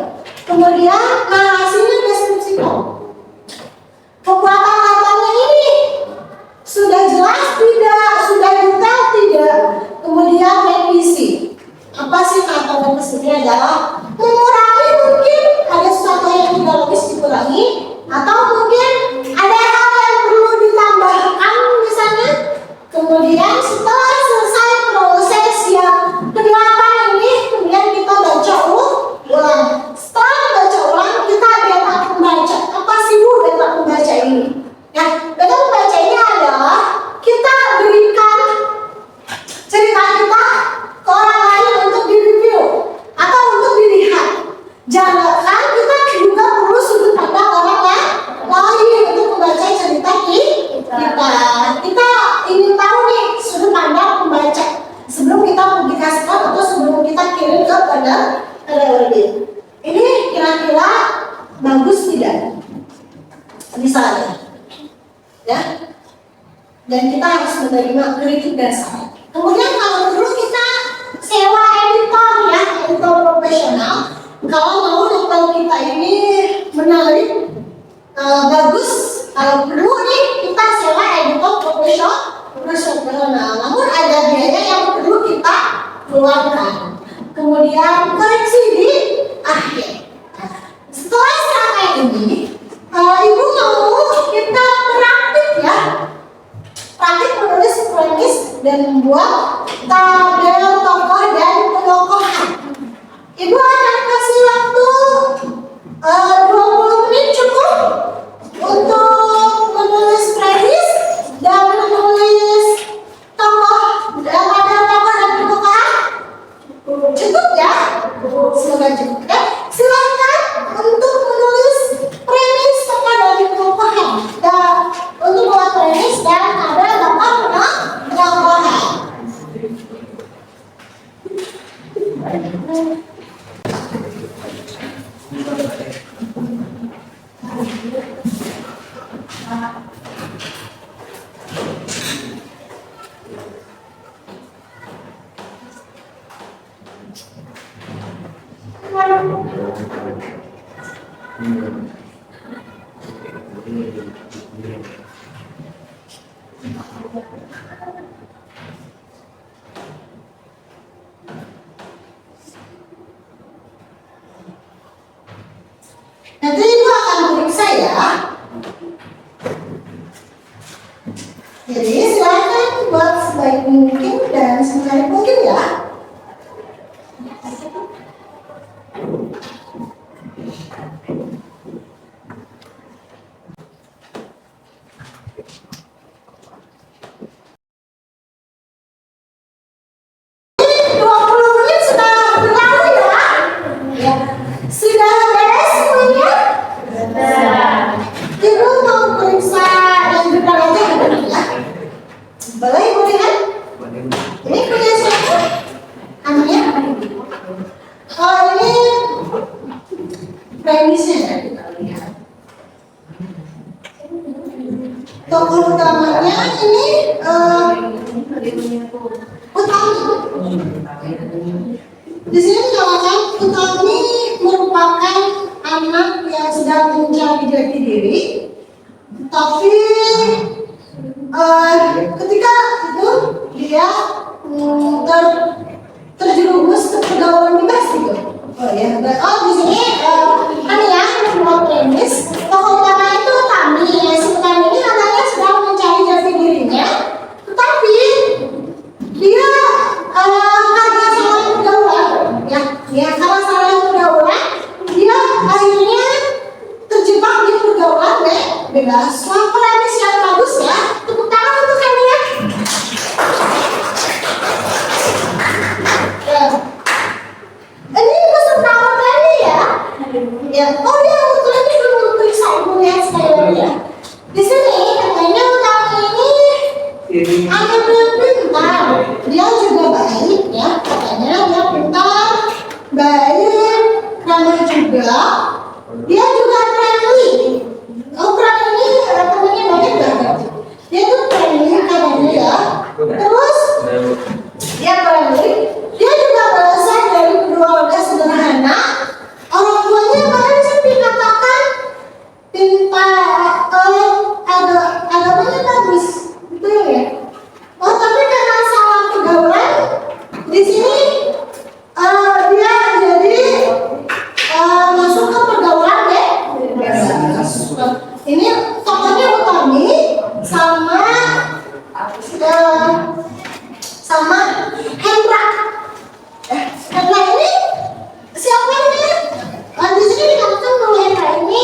Kemudian narasinya deskripsikan. Kekuatan katanya ini sudah jelas tidak, sudah detail tidak. Kemudian revisi. Apa sih kata maksudnya adalah mengurangi, mungkin ada sesuatu yang tidak logis dikurangi, atau mungkin ada hal yang perlu ditambahkan misalnya. Kemudian setelah selesai proses yang ke-8 ini, kemudian kita baca ulang. Setelah baca ulang, kita beta membaca. Apa sih Bu beta membaca ini? Nah, beta membaca ini adalah kita pada orbit. Ini kira-kira bagus tidak? Misalnya, ya. Dan kita harus menerima kritik dan saran. Kemudian kalau perlu kita sewa editor ya, editor profesional. Kalau mau laptop kita ini menarik, bagus, kalau perlu nih kita sewa editor profesional. Namun ada biaya yang perlu kita keluarkan. Kemudian koreksi di akhir. Setelah selesai ini, ibu mau kita praktik ya. Praktik menulis kronis dan membuat tabel tokoh dan penokohan. Ibu akan kasih waktu 20 menit cukup untuk menulis premis dan menulis tokoh dan tabel tokoh dan penokohan. Cukup ya? Semoga cukup ya. Silakan untuk menulis premis tokoh dan penokohan. Dan untuk membuat premis dan tabel tokoh penokohan. Nanti ibu akan periksa ya. Jadi silakan buat sebaik mungkin dan sebaik mungkin ya. Tokoh utamanya ini Utami. Di sini dikatakan Utami merupakan anak yang sedang mencari jati diri, tapi ketika itu dia terjerumus ke pergaulan bebas gitu. Oh ya, di sini ya membuat premis tokoh utama itu Utami. Si Utami ini anaknya sedang mencari jati dirinya, tetapi dia karena salah pergaulan, ya karena salah pergaulan, dia akhirnya terjebak di pergaulan bebas. Wah, premis yang bagus ya. Tepuk tangan untuk kami ya. Ini peserta materi ya. Ya, oh ya, kebetulan ini belum periksa, ibu lihat sekali lagi ya. Di sini katanya Utami ini anak yang pintar, dia juga baik ya, katanya dia pintar, baik, ramah juga, dia juga friendly. Oh, friendly, temannya banyak banget. Dia tuh friendly katanya ya. Terus dia friendly, dia juga berasal dari keluarga sederhana. Orang tuanya bahkan bisa dikatakan pintar, agamanya bagus, betul ya? Oh, tapi karena salah pergaulan, di sini dia jadi masuk ke pergaulan bebas. Ini tokohnya Utami sama Hendra. Hendra ini siapa ini? Di sini dikatakan bahwa Hendra ini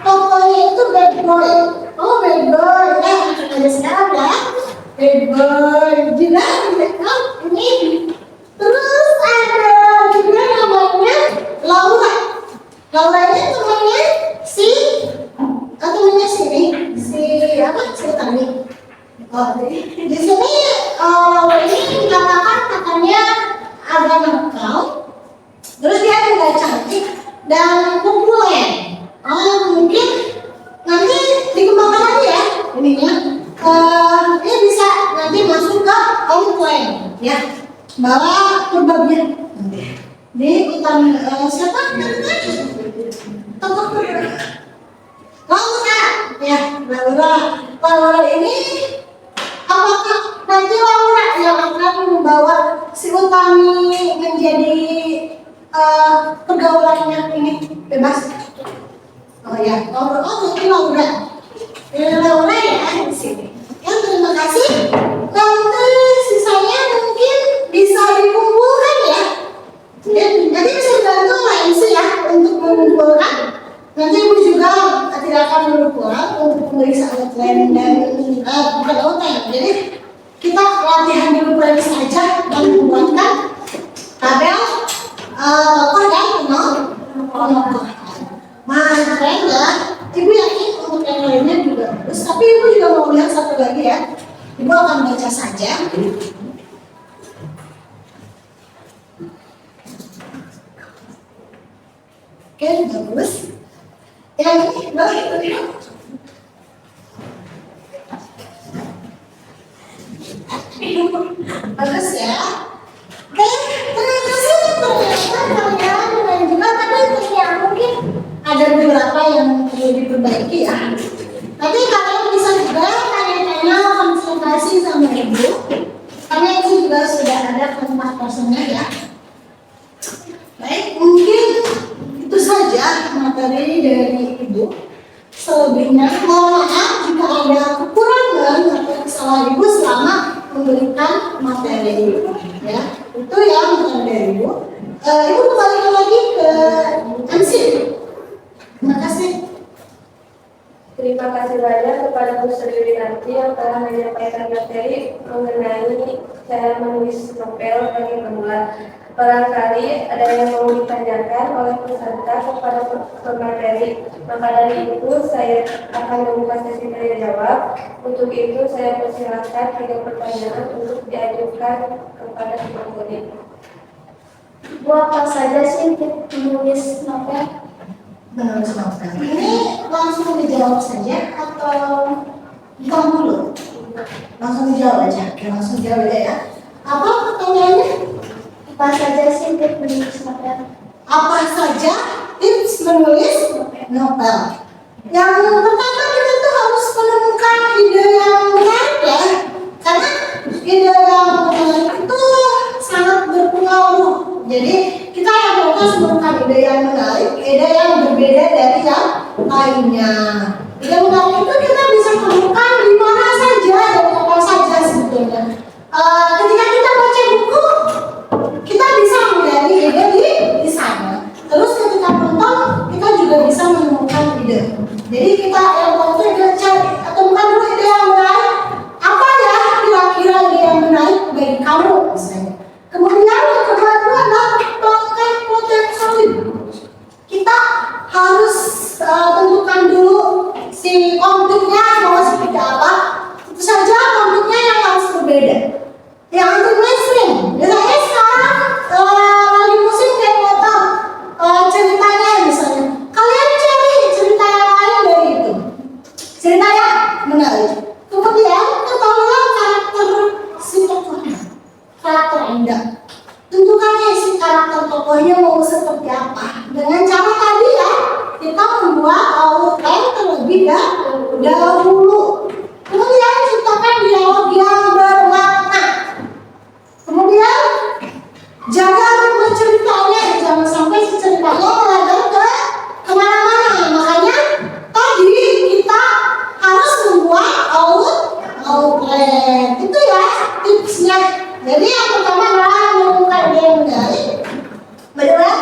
tokohnya itu bad boy. Oh, bad boy. Ada sekarang ya. Bad boy. Juga ini. Terus ada juga namanya Laura. Laura ini temannya si Utami. Oh, di sini Laura ini dikatakan katanya agak nakal, terus dia juga cantik dan populer. Mungkin nanti dikembangkan lagi ya ininya. Ini bisa nanti masuk ke outline ya, bahwa perbabnya di hutan siapa namanya? Tokoh Laura ya, Laura ini apakah nanti Laura yang akan membawa si Utami menjadi pergaulannya ini bebas? Oh ya, mungkin Laura ya di sini. Ya, terima kasih. Nanti sisanya mungkin bisa dikumpulkan ya. Nanti bisa dibantu MC ya untuk mengumpulkan. Nanti Ibu juga tidak akan berulang untuk pemeriksaan outline dan bukan outline. Jadi kita latihan dulu saja dan membuatkan tabel tokoh dan penolak. Keren ya. Ibu yakin untuk yang lainnya juga bagus. Tapi Ibu juga mau lihat satu lagi ya. Ibu akan baca saja. Oke, bagus. Yang ini bagus ya. Oke, terima kasih ternyata kalian dan juga tadi ya mungkin ada beberapa yang perlu diperbaiki ya. Nanti kalian bisa juga tanya-tanya konsultasi sama Ibu, karena itu juga sudah ada kontak personnya ya. Baik, mungkin itu saja materi dari Ibu. Selebihnya mohon maaf jika ada kekurangan atau kesalahan Ibu selama memberikan materi ya. Itu ya materi dari Ibu. Ibu kembali lagi ke MC. Terima kasih. Terima kasih banyak kepada Bu Sri Winarti yang telah menyampaikan materi mengenai cara menulis novel bagi pemula. Barangkali ada yang mau ditanyakan oleh peserta kepada pemateri, maka dari itu saya akan membuka sesi tanya jawab. Untuk itu saya persilakan 3 pertanyaan untuk diajukan kepada pemateri. Bu, apa saja sih menulis novel? Menulis novel ini langsung dijawab saja atau bukan dulu? Langsung dijawab aja. Oke, langsung jawab ya. Apa pertanyaannya? Apa saja sih tips menulis novel? Apa saja tips menulis novel? Yang pertama kita tuh harus menemukan ide yang menarik ya, karena ide yang menarik itu sangat berpengaruh. Jadi kita yang harus menemukan ide yang menarik, ide yang berbeda dari yang lainnya. Ide menarik itu kita bisa temukan di mana saja dan kapan saja sebetulnya. Ketika kita baca buku, kita bisa menggali ide di sana. Terus ketika nonton, kita juga bisa menemukan ide. Jadi kita yang nonton juga cari temukan dulu ide yang menarik. Apa ya kira-kira ide yang menarik bagi kamu misalnya. Kemudian yang kedua itu adalah plot yang solid. Kita harus tentukan dulu si konfliknya mau seperti apa. Tentu saja konfliknya yang harus berbeda. Yang anti mainstream. Misalnya sekarang lagi musim kayak motor ceritanya misalnya. Kalian cari cerita yang lain dari itu. Cerita yang menarik. Kemudian ketahuilah karakter si tokohnya. Karakter Anda. Tentukan si karakter tokohnya mau seperti apa. Dengan cara tadi ya, kita membuat outline terlebih dahulu. Kemudian ciptakan dialog yang bermakna. Kemudian jaga ritme ceritanya, jangan sampai si ceritanya melebar ke kemana-mana. Makanya tadi kita harus membuat outline. Itu ya tipsnya. Jadi yang pertama adalah menemukan ide yang menarik. Kedua,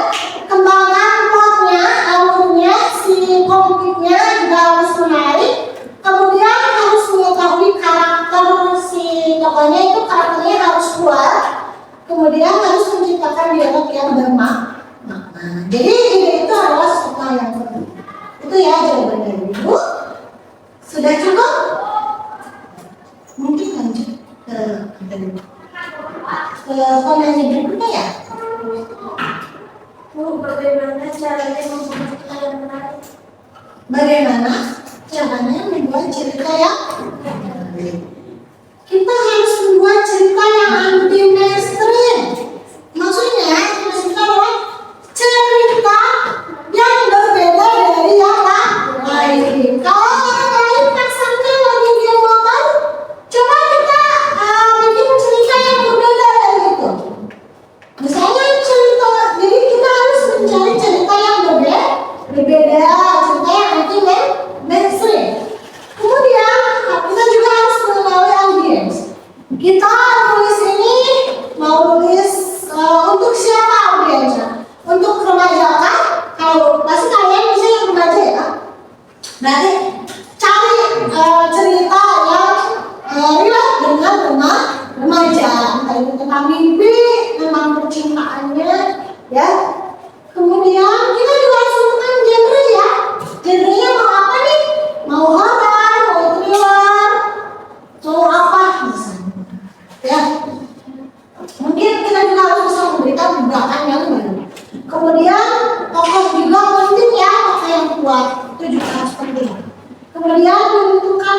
kembangkan plotnya, alurnya, si konfliknya juga harus menarik. Kemudian harus mengetahui karakter si tokohnya, itu karakternya harus kuat. Kemudian harus menciptakan dialog yang bermakna. Jadi ide itu adalah sesuatu yang penting. Itu ya jawaban dari Ibu. Sudah cukup? Mungkin lanjut ke penanya berikutnya ya. caranya membuat cerita yang menarik? Bagaimana caranya membuat cerita yang menarik? Kita harus membuat cerita yang anti mainstream. Maksudnya, cerita adalah cerita yang berbeda dari yang lain. Kalau orang lain pasangan lagi dia motor, coba kita bikin cerita yang berbeda dari itu. Misalnya cerita, jadi kita harus mencari cerita yang berbeda, cerita yang anti mainstream. Kemudian kita juga harus mengenali audiens. Kita nulis ini mau nulis untuk siapa audiensnya? Untuk remaja kan? Kalau pasti kalian misalnya remaja ya. Berarti cari cerita yang relate dengan remaja. Entah itu tentang mimpi, tentang percintaannya, ya. Kemudian kita juga harus tentukan genre ya. Genrenya mau apa nih? Mau horor, mau thriller, mau apa misalnya? Ya. Mungkin kita juga harus bisa memberikan gebrakan yang baru. Kemudian tokoh juga penting ya, tokoh yang kuat itu juga harus penting. Kemudian menentukan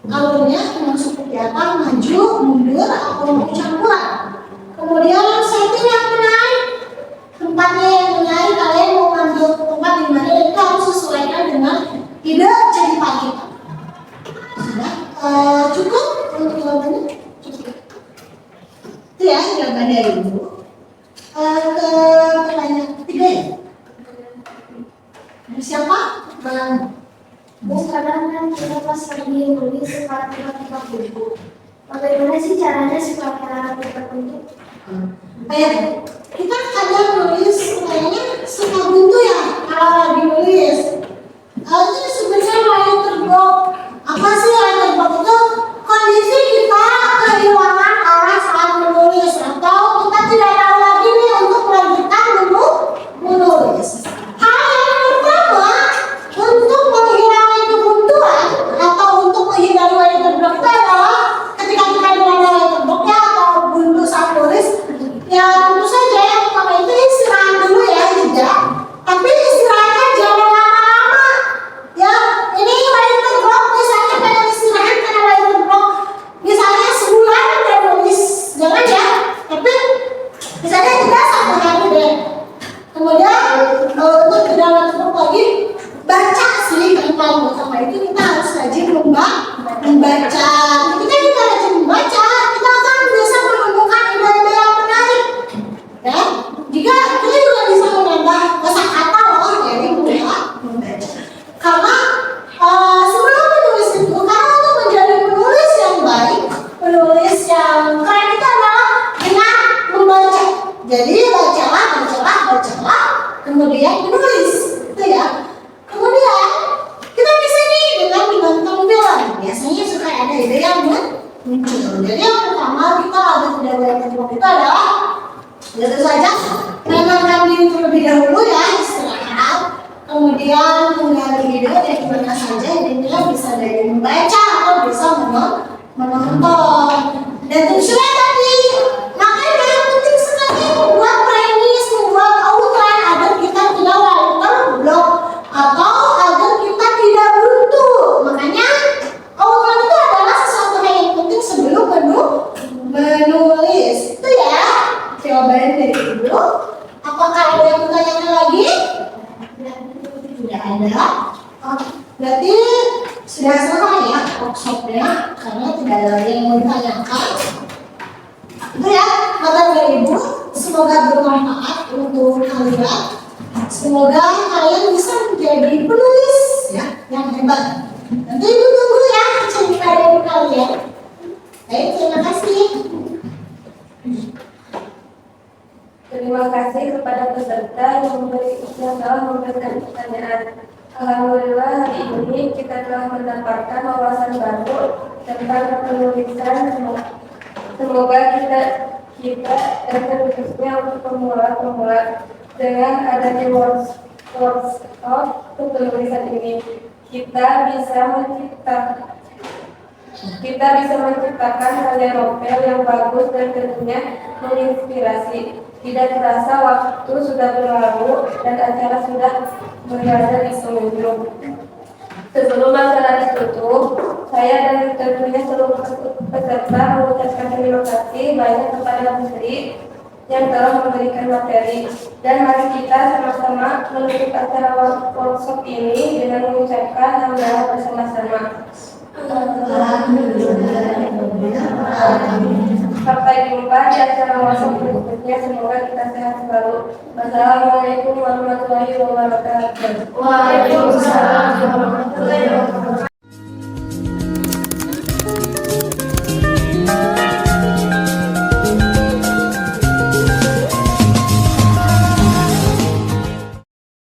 alurnya yang seperti apa, maju, mundur, atau mau campuran. Kemudian setting yang menarik, tempatnya yang menarik, kalian mau ngambil tempat di mana itu harus sesuaikan dengan ide cerita kita. Sudah cukup untuk jawabannya? Cukup. Itu ya jawaban dari Ibu. Ke pertanyaan ketiga ya. Ada siapa? Bu, kadang kan kita pas lagi nulis suka tiba-tiba buntu. Bagaimana sih caranya supaya kita buntu? Kayak kita kadang nulis kayaknya suka buntu ya kalau lagi nulis. Itu sebenarnya writer block. Apa sih writer block itu? Kondisi kita kehilangan arah saat menulis atau kita tidak tahu lagi nih untuk melanjutkan menulis. Hal yang pertama untuk menghilangkan kebuntuan atau untuk menghindari writer block itu adalah ketika kita dilanda writer blocknya atau buntu saat nulis, ya tentu saja yang pertama itu istirahat dulu ya, jeda. Tapi istirahatnya jangan lama-lama. Ya, ini writer block misalnya pengen istirahat karena writer block misalnya sebulan udah nulis, jangan ya. Tapi misalnya kita 1 hari deh. Kemudian untuk tidak writer block lagi, baca sih yang paling utama itu kita harus rajin membaca. Ketika kita rajin membaca, kita akan bisa menemukan ide-ide yang menarik. Ya, jika kita juga bisa menambah kosakata loh dari membaca. Karena sebelum menulis itu, karena untuk menjadi penulis yang baik, penulis yang keren itu adalah dengan membaca. Jadi bacalah, kemudian menulis, itu ya. Kemudian kita bisa nih dengan menonton film. Biasanya suka ada ide yang muncul. Jadi yang pertama kita harus tidak boleh terbuka itu adalah tentu saja menenangkan diri terlebih dahulu ya, istirahat. Kemudian menggali ide dari mana saja, idenya bisa dari membaca atau bisa menonton. Dan tentu saja tadi makanya yang penting sekali membuat premis, membuat outline agar kita tidak writer block atau agar kita tidak buntu. Makanya outline itu adalah sesuatu yang penting sebelum menulis. Itu ya jawaban dari Ibu. Apakah ada yang bertanya lagi? Tidak ada. Berarti sudah selesai ya workshopnya, karena tidak ada lagi yang mau ditanyakan. Itu ya materi dari Ibu. Semoga bermanfaat untuk kalian. Semoga kalian bisa menjadi penulis ya yang hebat. Nanti Ibu tunggu ya cerita dari kalian. Baik, terima kasih. Terima kasih kepada peserta yang telah memberikan pertanyaan. Alhamdulillah hari ini kita telah mendapatkan wawasan baru tentang penulisan. Semoga kita dan khususnya untuk pemula dengan adanya workshop penulisan ini kita bisa menciptakan karya novel yang bagus dan tentunya menginspirasi. Tidak terasa waktu sudah berlalu dan acara sudah berada di pengunjung. Sebelum acara ditutup, saya dan tentunya seluruh peserta mengucapkan terima kasih banyak kepada Bu Sri yang telah memberikan materi, dan mari kita sama-sama menutup acara workshop ini dengan mengucapkan hamdalah bersama-sama. Sampai jumpa di acara workshop berikutnya. Semoga kita sehat selalu. Wassalamualaikum warahmatullahi wabarakatuh. Waalaikumsalam warahmatullahi wabarakatuh.